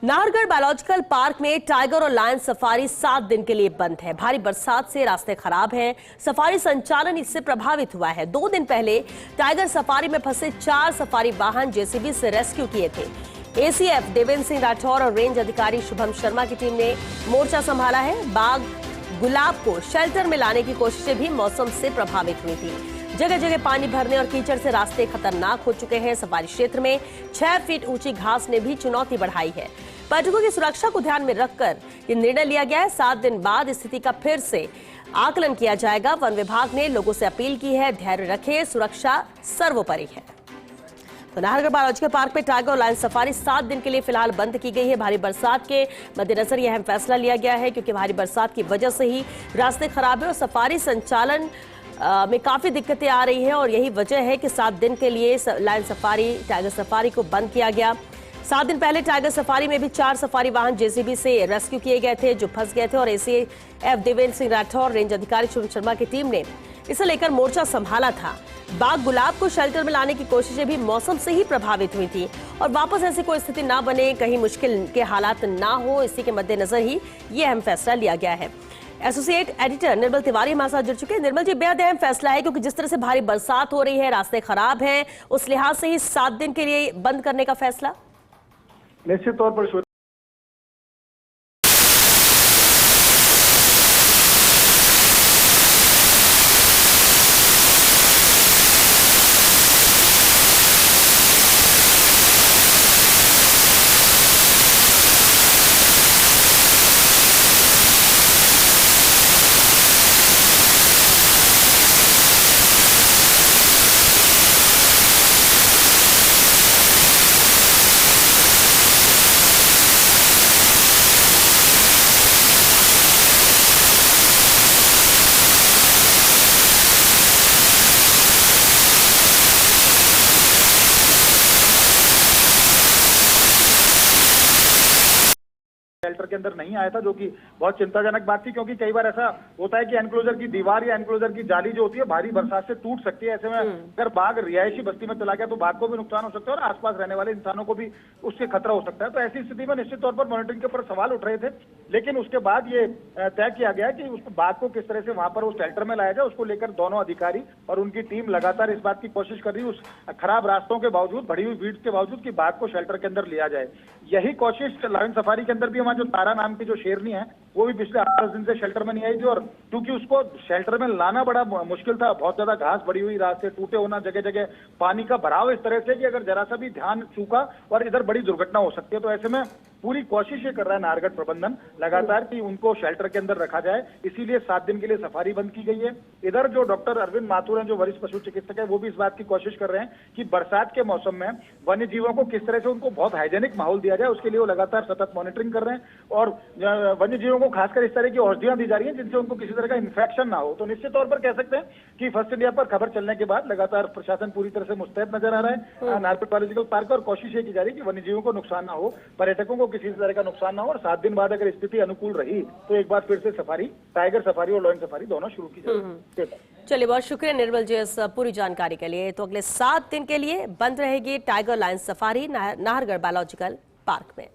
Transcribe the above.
Nahargarh biological park में tiger और lion safari 7 दिन के लिए बंद है। भारी बरसात से रास्ते खराब हैं। सफारी संचालन इससे प्रभावित हुआ है। 2 दिन पहले टाइगर सफारी में फंसे 4 सफारी वाहन जेसीबी से रेस्क्यू किए थे। एसीएफ देवेंद्र सिंह राठौर और रेंज अधिकारी शुभम शर्मा की टीम ने मोर्चा संभाला है। बाघ गुलाब को शेल्टर में लाने की कोशिशें भी मौसम से प्रभावित हुई थी। जगह जगह पानी भरने और कीचड़ से रास्ते खतरनाक हो चुके हैं। सफारी क्षेत्र में 6 फीट ऊंची घास ने भी चुनौती बढ़ाई है। पर्यटकों की सुरक्षा को ध्यान में रखकर ये निर्णय लिया गया है। 7 दिन बाद स्थिति का फिर से आकलन किया जाएगा। वन विभाग ने लोगों से अपील की है, धैर्य रखें, सुरक्षा सर्वोपरि है। तो नाहरगढ़ बायोलॉजिकल पार्क में टाइगर और लायन सफारी 7 दिन के लिए फिलहाल बंद की गई है। भारी बरसात के मद्देनजर यह अहम फैसला लिया गया है, क्योंकि भारी बरसात की वजह से ही रास्ते खराब है और सफारी संचालन में काफी दिक्कतें आ रही हैं। और यही वजह है कि 7 दिन के लिए लायन सफारी, टाइगर सफारी को बंद किया गया। 7 दिन पहले टाइगर सफारी में भी 4 सफारी वाहन जेसीबी से रेस्क्यू किए गए थे, जो फंस गए थे। और एसीएफ देवेंद्र सिंह राठौर, रेंज अधिकारी शुभम शर्मा की टीम ने इसे लेकर मोर्चा संभाला था। बाघ गुलाब को शेल्टर में लाने की कोशिशें भी मौसम से ही प्रभावित हुई थी और वापस ऐसी कोई स्थिति ना बने, कहीं मुश्किल के हालात ना हो, इसी के मद्देनजर ही ये अहम फैसला लिया गया है। एसोसिएट एडिटर निर्मल तिवारी हमारे साथ जुड़ चुके हैं। निर्मल जी, बेहद अहम फैसला है, क्योंकि जिस तरह से भारी बरसात हो रही है, रास्ते खराब हैं, उस लिहाज से ही 7 दिन के लिए बंद करने का फैसला। निश्चित तौर पर शेल्टर के अंदर नहीं आया था, जो कि बहुत चिंताजनक बात थी, क्योंकि कई बार ऐसा होता है कि एनक्लोजर की दीवार या एनक्लोजर की जाली जो होती है भारी बरसात से टूट सकती है। ऐसे में अगर बाघ रिहायशी बस्ती में चला गया तो बाघ को भी नुकसान हो सकता है और आसपास रहने वाले इंसानों को भी उससे खतरा हो सकता है। तो ऐसी स्थिति में निश्चित तौर पर मॉनिटरिंग के ऊपर सवाल उठ रहे थे, लेकिन उसके बाद ये तय किया गया कि उस बाघ को किस तरह से वहां पर उस शेल्टर में लाया जाए। उसको लेकर दोनों अधिकारी और उनकी टीम लगातार इस बात की कोशिश कर रही है, उस खराब रास्तों के बावजूद, बढ़ी हुई भीड़ के बावजूद, कि बाघ को शेल्टर के अंदर लिया जाए। यही कोशिश लायन सफारी के अंदर भी हमारे जो तारा नाम की जो शेरनी है, वो भी पिछले 8-10 दिन से शेल्टर में नहीं आई थी। और क्योंकि उसको शेल्टर में लाना बड़ा मुश्किल था, बहुत ज्यादा घास बढ़ी हुई, रास्ते टूटे होना, जगह जगह पानी का भराव इस तरह से कि अगर जरा सा भी ध्यान चूका और इधर बड़ी दुर्घटना हो सकती है। तो ऐसे में पूरी कोशिश ये कर रहा है नाहरगढ़ प्रबंधन लगातार कि उनको शेल्टर के अंदर रखा जाए। इसीलिए 7 दिन के लिए सफारी बंद की गई है। इधर जो डॉक्टर अरविंद माथुर हैं, जो वरिष्ठ पशु चिकित्सक है, वो भी इस बात की कोशिश कर रहे हैं कि बरसात के मौसम में वन्य जीवों को किस तरह से उनको बहुत हाइजेनिक माहौल दिया जाए, उसके लिए वो लगातार सतत मॉनिटरिंग कर रहे हैं। और वन्य जीवों को खासकर इस तरह की औषधियां दी जा रही हैं जिनसे उनको किसी तरह का इन्फेक्शन ना हो। तो निश्चित तौर पर कह सकते हैं कि फर्स्ट इंडिया पर खबर चलने के बाद लगातार प्रशासन पूरी तरह से मुस्तैद नजर आ रहा है नाहरगढ़ बायोलॉजिकल पार्क, और कोशिश ये की जा रही है कि वन्य जीवों को नुकसान ना हो, पर्यटकों को किसी तरह का नुकसान ना हो। और 7 दिन बाद अगर स्थिति अनुकूल रही तो एक बार फिर से सफारी, टाइगर सफारी और लायन सफारी दोनों शुरू की जाएगी। चलिए, बहुत शुक्रिया निर्मल जी इस पूरी जानकारी के लिए। तो अगले 7 दिन के लिए बंद रहेगी tiger lion safari Nahargarh biological park में।